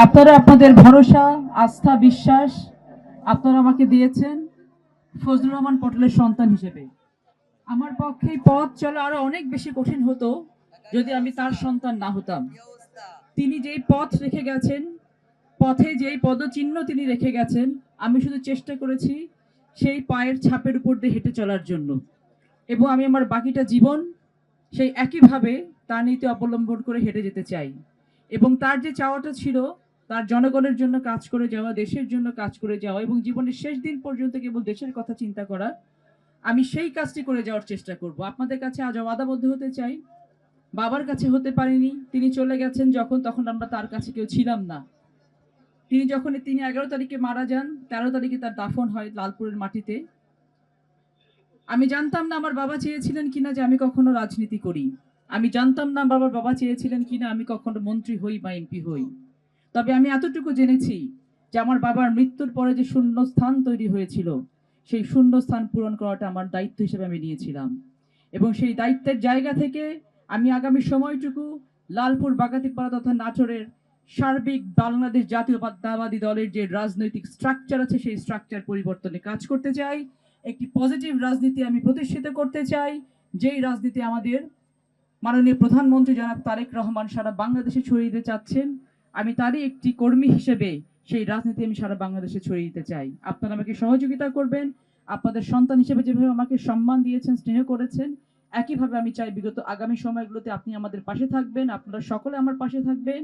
আপনারা আপনাদের ভরসা, আস্থা, বিশ্বাস আপনারা আমাকে দিয়েছেন ফজলুর রহমান পটেলের সন্তান হিসেবে। আমার পক্ষে পথ চলা আরো অনেক বেশি কঠিন হতো যদি আমি তার সন্তান না হতাম। তিনি যেই পথ রেখে গেছেন, পথে যেই পদচিহ্ন তিনি রেখে গেছেন, আমি শুধু চেষ্টা করেছি সেই পায়ের ছাপের উপর দিয়ে হেঁটে চলার জন্য, এবং আমি আমার বাকিটা জীবন সেই একইভাবে তার নীতি অবলম্বন করে হেঁটে যেতে চাই। এবং তার যে চাওয়াটা ছিল, তার জনগণের জন্য কাজ করে যাওয়া, দেশের জন্য কাজ করে যাওয়া এবং জীবনের শেষ দিন পর্যন্ত কেবল দেশের কথা চিন্তা করা, আমি সেই কাজটি করে যাওয়ার চেষ্টা করব। আপনাদের কাছে আজ ওয়াদাবদ্ধ হতে চাই, বাবার কাছে হতে পারিনি, তিনি চলে গেছেন যখন, তখন আমরা তার কাছে কেউ ছিলাম না। তিনি 11 তারিখে মারা যান, 13 তারিখে তার দাফন হয় লালপুরের মাটিতে। আমি জানতাম না আমার বাবা চেয়েছিলেন কিনা যে আমি কখনো রাজনীতি করি। আমি জানতাম না বাবার বাবা চেয়েছিলেন কিনা আমি কখনো মন্ত্রী হই বা এমপি হই। তবে আমি এতটুকু জেনেছি যে আমার বাবার মৃত্যুর পরে যে শূন্য স্থান তৈরি হয়েছিল, সেই শূন্য স্থান পূরণ করাটা আমার দায়িত্ব হিসেবে আমি নিয়েছিলাম। এবং সেই দায়িত্বের জায়গা থেকে আমি আগামী সময়টুকু লালপুর, বাগাতিপাড়া তথা নাটোরের সার্বিক বাংলাদেশ জাতীয়তাবাদী দলের যে রাজনৈতিক স্ট্রাকচার আছে, সেই স্ট্রাকচার পরিবর্তনে কাজ করতে চাই। একটি পজিটিভ রাজনীতি আমি প্রতিষ্ঠিত করতে চাই, যেই রাজনীতি আমাদের মাননীয় প্রধানমন্ত্রী জনাব তারেক রহমান সারা বাংলাদেশে ছড়িয়ে দিতে চাচ্ছেন। আমি তারই একটি কর্মী হিসেবে সেই রাজনীতি আমি সারা বাংলাদেশে ছড়িয়ে দিতে চাই। আপনারা আমাকে সহযোগিতা করবেন। আপনাদের সন্তান হিসেবে যেভাবে আমাকে সম্মান দিয়েছেন, স্নেহ করেছেন, একইভাবে আমি চাই বিগত আগামী সময়গুলোতে আপনি আমাদের পাশে থাকবেন, আপনারা সকলে আমার পাশে থাকবেন।